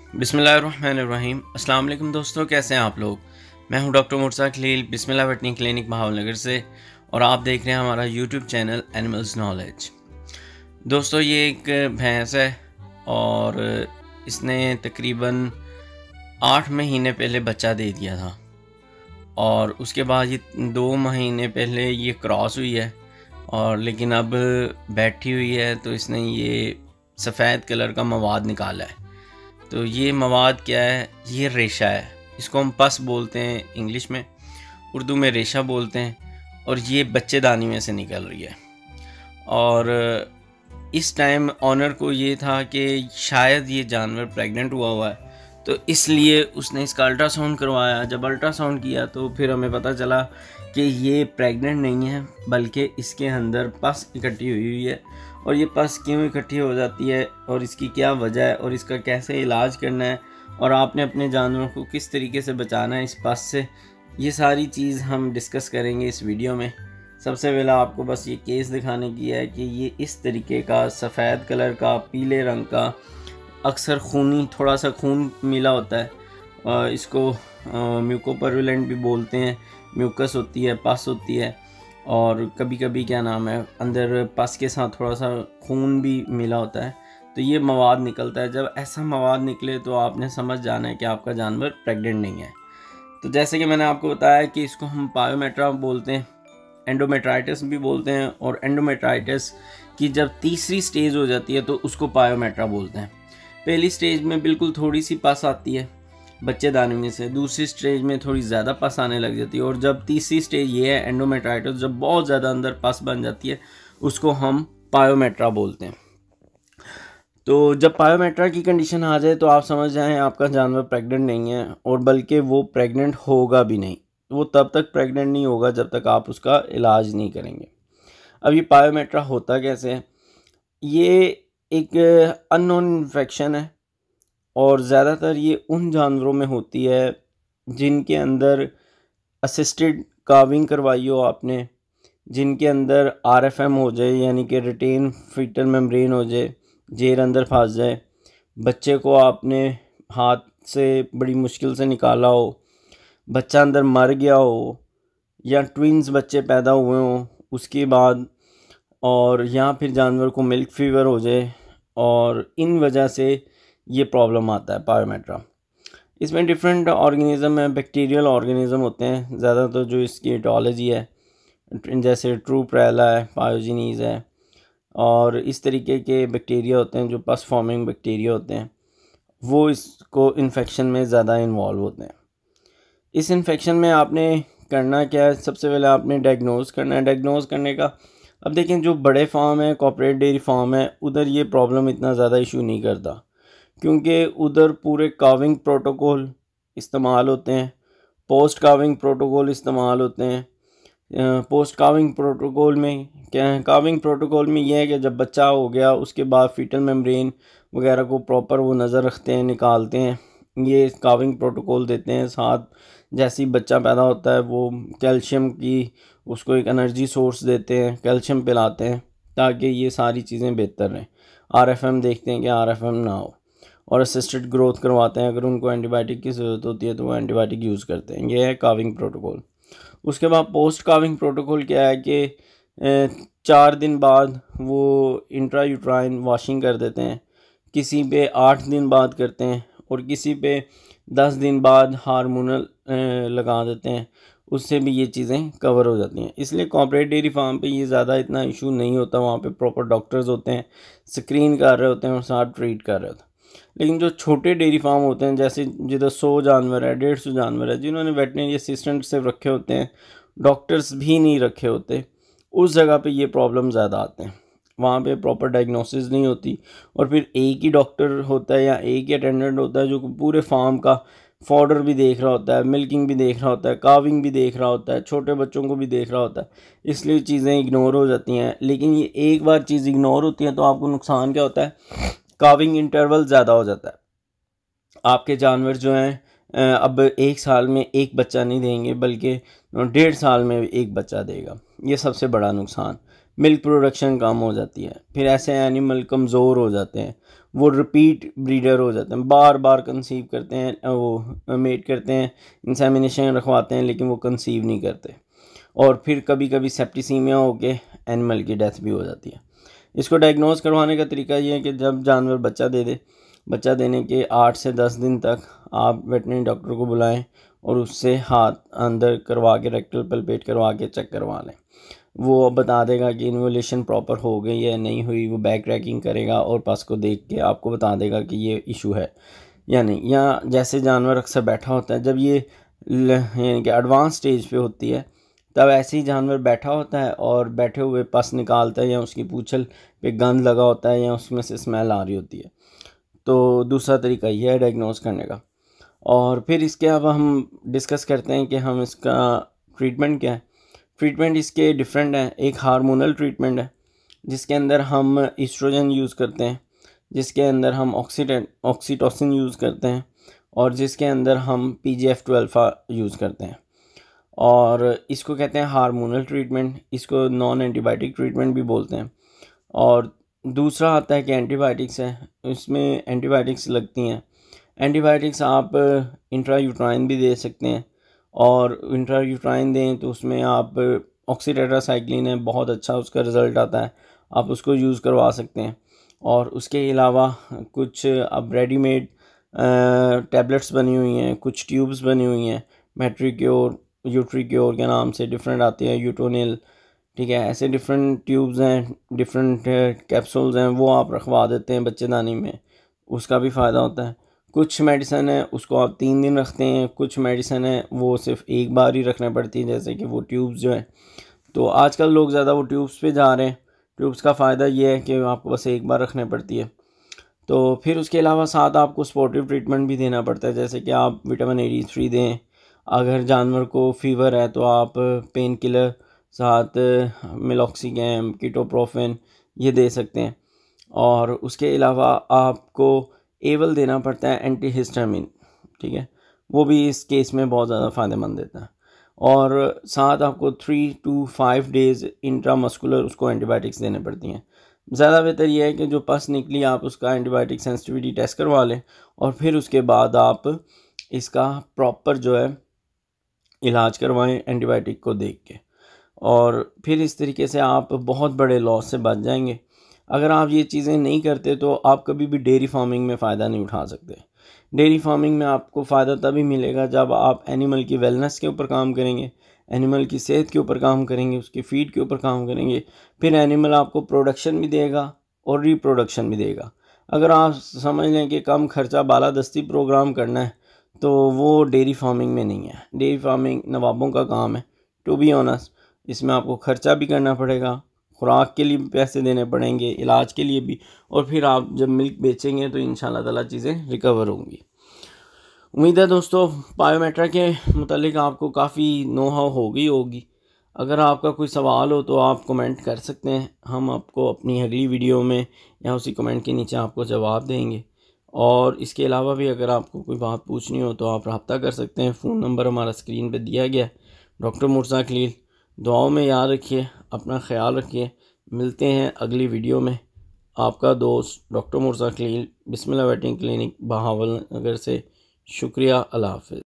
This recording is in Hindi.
बिस्मिल्लाहिर्रहमानिर्रहीम। अस्सलाम वालेकुम दोस्तों, कैसे हैं आप लोग। मैं हूं डॉक्टर मुर्तज़ा खलील बिस्मिल्लाह वेटरनरी क्लिनिक भावनगर से और आप देख रहे हैं हमारा यूट्यूब चैनल एनिमल्स नॉलेज। दोस्तों ये एक भैंस है और इसने तकरीबन 8 महीने पहले बच्चा दे दिया था और उसके बाद ये 2 महीने पहले ये क्रॉस हुई है और लेकिन अब बैठी हुई है तो इसने ये सफ़ेद कलर का मवाद निकाला है। तो ये मवाद क्या है, ये रेशा है। इसको हम पस बोलते हैं इंग्लिश में, उर्दू में रेशा बोलते हैं। और ये बच्चेदानी में से निकल रही है और इस टाइम ऑनर को ये था कि शायद ये जानवर प्रेग्नेंट हुआ है, तो इसलिए उसने इसका अल्ट्रासाउंड करवाया। जब अल्ट्रासाउंड किया तो फिर हमें पता चला कि ये प्रेग्नेंट नहीं है, बल्कि इसके अंदर पस इकट्ठी हुई है। और ये पस क्यों इकट्ठी हो जाती है और इसकी क्या वजह है और इसका कैसे इलाज करना है और आपने अपने जानवरों को किस तरीके से बचाना है इस पस से, ये सारी चीज़ हम डिस्कस करेंगे इस वीडियो में। सबसे पहले आपको बस ये केस दिखाने की है कि ये इस तरीके का सफ़ेद कलर का पीले रंग का अक्सर खूनी, थोड़ा सा खून मिला होता है। इसको म्यूकोपरुलेंट भी बोलते हैं। म्यूकस होती है, पस होती है और कभी कभी क्या नाम है, अंदर पस के साथ थोड़ा सा खून भी मिला होता है, तो ये मवाद निकलता है। जब ऐसा मवाद निकले तो आपने समझ जाना है कि आपका जानवर प्रेग्नेंट नहीं है। तो जैसे कि मैंने आपको बताया कि इसको हम पायोमेट्रा बोलते हैं, एंडोमेट्राइटिस भी बोलते हैं। और एंडोमेट्राइटिस की जब तीसरी स्टेज हो जाती है तो उसको पायोमेट्रा बोलते हैं। पहली स्टेज में बिल्कुल थोड़ी सी पस आती है बच्चेदानी में से, दूसरी स्टेज में थोड़ी ज़्यादा पस आने लग जाती है और जब तीसरी स्टेज ये है एंडोमेट्राइटिस, जब बहुत ज़्यादा अंदर पस बन जाती है, उसको हम पायोमेट्रा बोलते हैं। तो जब पायोमेट्रा की कंडीशन आ जाए तो आप समझ जाएं आपका जानवर प्रेग्नेंट नहीं है और बल्कि वो प्रेग्नेंट होगा भी नहीं। वो तब तक प्रेग्नेंट नहीं होगा जब तक आप उसका इलाज नहीं करेंगे। अब ये पायोमेट्रा होता कैसे है, ये एक अननोन इन्फेक्शन है और ज़्यादातर ये उन जानवरों में होती है जिनके अंदर असिस्टेड काविंग करवाई हो आपने, जिनके अंदर आरएफएम हो जाए, यानी कि रिटेन फीटल मेम्ब्रेन हो जाए, जेर अंदर फंस जाए, बच्चे को आपने हाथ से बड़ी मुश्किल से निकाला हो, बच्चा अंदर मर गया हो, या ट्विन्स बच्चे पैदा हुए हों उसके बाद, और या फिर जानवर को मिल्क फीवर हो जाए, और इन वजह से ये प्रॉब्लम आता है पायोमेट्रा। इसमें डिफरेंट ऑर्गेनिज़म है, बैक्टीरियल ऑर्गेनिज़म होते हैं ज़्यादातर जो इसकी एटोलॉजी है, जैसे ट्रू प्रेला है, पायोजिनीज़ है, और इस तरीके के बैक्टीरिया होते हैं जो पस फॉर्मिंग बैक्टीरिया होते हैं, वो इसको इन्फेक्शन में ज़्यादा इन्वॉल्व होते हैं। इस इन्फेक्शन में आपने करना क्या है, सबसे पहले आपने डायग्नोज करना है। डायग्नोज करने का, अब देखें जो बड़े फार्म है, कॉर्पोरेट डेयरी फार्म है, उधर ये प्रॉब्लम इतना ज़्यादा इशू नहीं करता क्योंकि उधर पूरे काविंग प्रोटोकॉल इस्तेमाल होते हैं, पोस्ट काविंग प्रोटोकॉल इस्तेमाल होते हैं। पोस्ट काविंग प्रोटोकॉल में क्या है, काविंग प्रोटोकॉल में यह है कि जब बच्चा हो गया उसके बाद फीटल मेम्ब्रेन वगैरह को प्रॉपर वो नज़र रखते हैं, निकालते हैं, ये काविंग प्रोटोकॉल देते हैं। साथ जैसे ही बच्चा पैदा होता है वो कैल्शियम की उसको एक एनर्जी सोर्स देते हैं, कैल्शियम पिलाते हैं ताकि ये सारी चीज़ें बेहतर रहें। आरएफएम देखते हैं कि आरएफएम ना हो, और असिस्टेड ग्रोथ करवाते हैं। अगर उनको एंटीबायोटिक की ज़रूरत होती है तो वो एंटीबायोटिक यूज़ करते हैं। ये है काविंग प्रोटोकॉल। उसके बाद पोस्ट काविंग प्रोटोकॉल क्या है कि 4 दिन बाद वो इंट्रा यूट्राइन वॉशिंग कर देते हैं, किसी पे 8 दिन बाद करते हैं और किसी पे 10 दिन बाद हार्मोनल लगा देते हैं, उससे भी ये चीज़ें कवर हो जाती हैं। इसलिए कॉर्पोरेट डेयरी फार्म पे ये ज़्यादा इतना इशू नहीं होता, वहाँ पे प्रॉपर डॉक्टर्स होते हैं, स्क्रीन कर रहे होते हैं और साथ ट्रीट कर रहे होते हैं। लेकिन जो छोटे डेयरी फार्म होते हैं, जैसे जिधर 100 जानवर है, 150 जानवर है, जिन्होंने वेटनरी असिस्टेंट सिर्फ रखे होते हैं, डॉक्टर्स भी नहीं रखे होते, उस जगह पे ये प्रॉब्लम ज़्यादा आते हैं। वहाँ पे प्रॉपर डायग्नोसिस नहीं होती और फिर एक ही डॉक्टर होता है या एक ही अटेंडेंट होता है जो पूरे फार्म का फॉडर भी देख रहा होता है, मिल्किंग भी देख रहा होता है, काविंग भी देख रहा होता है, छोटे बच्चों को भी देख रहा होता है, इसलिए चीज़ें इग्नोर हो जाती हैं। लेकिन ये एक बार चीज़ इग्नोर होती है तो आपको नुकसान क्या होता है, काविंग इंटरवल ज़्यादा हो जाता है। आपके जानवर जो हैं अब 1 साल में एक बच्चा नहीं देंगे बल्कि 1.5 साल में एक बच्चा देगा। ये सबसे बड़ा नुकसान। मिल्क प्रोडक्शन कम हो जाती है, फिर ऐसे एनिमल कमज़ोर हो जाते हैं, वो रिपीट ब्रीडर हो जाते हैं, बार बार कंसीव करते हैं, वो मेट करते हैं, इंसेमिनेशन रखवाते हैं, लेकिन वो कंसीव नहीं करते। और फिर कभी कभी सेप्टिसीमिया होके एनिमल की डेथ भी हो जाती है। इसको डायग्नोज करवाने का तरीका ये है कि जब जानवर बच्चा दे दे, बच्चा देने के 8 से 10 दिन तक आप वेटरनरी डॉक्टर को बुलाएं और उससे हाथ अंदर करवा के रेक्टल पल्पेट करवा के चेक करवा लें। वो बता देगा कि इन्वोल्यूशन प्रॉपर हो गई या नहीं हुई। वो बैक ट्रैकिंग करेगा और पस को देख के आपको बता देगा कि ये इशू है या नहीं। या जैसे जानवर अक्सर बैठा होता है, जब ये यानी कि एडवांस स्टेज पे होती है, तब ऐसे ही जानवर बैठा होता है और बैठे हुए पस निकालता है, या उसकी पूंछल पे गंद लगा होता है, या उसमें से स्मेल आ रही होती है। तो दूसरा तरीका यह है डायग्नोज करने का। और फिर इसके अब हम डिस्कस करते हैं कि हम इसका ट्रीटमेंट क्या है। ट्रीटमेंट इसके डिफरेंट हैं। एक हार्मोनल ट्रीटमेंट है जिसके अंदर हम ईस्ट्रोजन यूज़ करते हैं, जिसके अंदर हम ऑक्सीटोसिन यूज़ करते हैं, और जिसके अंदर हम PGF2 अल्फ़ा यूज़ करते हैं। और इसको कहते हैं हार्मोनल ट्रीटमेंट। इसको नॉन एंटीबायोटिक ट्रीटमेंट भी बोलते हैं। और दूसरा आता है कि एंटीबायोटिक्स है। इसमें एंटीबायोटिक्स लगती हैं। एंटीबायोटिक्स आप इंट्रायूट्राइन भी दे सकते हैं, और इंट्रायूट्राइन दें तो उसमें आप ऑक्सीटेट्रासाइक्लिन है, बहुत अच्छा उसका रिज़ल्ट आता है, आप उसको यूज़ करवा सकते हैं। और उसके अलावा कुछ अब रेडीमेड टैबलेट्स बनी हुई हैं, कुछ ट्यूब्स बनी हुई हैं, मेट्रिक्योर, यूट्रिक्योर के नाम से डिफरेंट आती है, यूटोनिल, ठीक है। ऐसे डिफरेंट ट्यूब्स हैं, डिफरेंट कैप्सूल्स हैं, वो आप रखवा देते हैं बच्चेदानी में, उसका भी फ़ायदा होता है। कुछ मेडिसिन है उसको आप 3 दिन रखते हैं, कुछ मेडिसिन है वो सिर्फ एक बार ही रखना पड़ती है, जैसे कि वो ट्यूब्स जो है। तो आजकल लोग ज़्यादा वो ट्यूब्स पे जा रहे हैं। ट्यूब्स का फ़ायदा ये है कि आपको बस एक बार रखने पड़ती है। तो फिर उसके अलावा साथ आपको सपोर्टिव ट्रीटमेंट भी देना पड़ता है, जैसे कि आप विटामिन A3 दें। अगर जानवर को फ़ीवर है तो आप पेन किलर साथ मिलॉक्सीगैम, कीटोप्रोफेन ये दे सकते हैं। और उसके अलावा आपको एवल देना पड़ता है, एंटीहिस्टामिन, ठीक है। वो भी इस केस में बहुत ज़्यादा फ़ायदेमंद देता है। और साथ आपको 3 to 5 डेज़ इंट्रामस्कुलर उसको एंटीबायोटिक्स देने पड़ती हैं। ज़्यादा बेहतर यह है कि जो पस निकली आप उसका एंटीबायोटिक सेंसिटिविटी टेस्ट करवा लें, और फिर उसके बाद आप इसका प्रॉपर जो है इलाज करवाएं एंटीबायोटिक को देख के। और फिर इस तरीके से आप बहुत बड़े लॉस से बच जाएंगे। अगर आप ये चीज़ें नहीं करते तो आप कभी भी डेयरी फार्मिंग में फ़ायदा नहीं उठा सकते। डेयरी फार्मिंग में आपको फ़ायदा तभी मिलेगा जब आप एनिमल की वेलनेस के ऊपर काम करेंगे, एनिमल की सेहत के ऊपर काम करेंगे, उसकी फीड के ऊपर काम करेंगे। फिर एनिमल आपको प्रोडक्शन भी देगा और रिप्रोडक्शन भी देगा। अगर आप समझ लें कि कम खर्चा बालादस्ती प्रोग्राम करना है, तो वो डेयरी फार्मिंग में नहीं है। डेयरी फार्मिंग नवाबों का काम है, टू बी ऑनेस्ट। इसमें आपको ख़र्चा भी करना पड़ेगा, खुराक के लिए भी पैसे देने पड़ेंगे, इलाज के लिए भी, और फिर आप जब मिल्क बेचेंगे तो इंशाल्लाह ताला चीज़ें रिकवर होंगी। उम्मीद है दोस्तों बायोमेट्रा के मुतालिक आपको काफ़ी नो हाउ हो गई होगी। अगर आपका कोई सवाल हो तो आप कमेंट कर सकते हैं, हम आपको अपनी अगली वीडियो में या उसी कमेंट के नीचे आपको जवाब देंगे। और इसके अलावा भी अगर आपको कोई बात पूछनी हो तो आप रब्ता कर सकते हैं। फ़ोन नंबर हमारा स्क्रीन पर दिया गया है। डॉक्टर मुर्सा खलील। दुआओं में याद रखिए, अपना ख्याल रखिए। मिलते हैं अगली वीडियो में। आपका दोस्त डॉक्टर मुर्सा खलील, बिस्मिल्लाह वेटरिनरी क्लिनिक, बहावल नगर से। शुक्रिया। अल्लाह हाफ़िज़।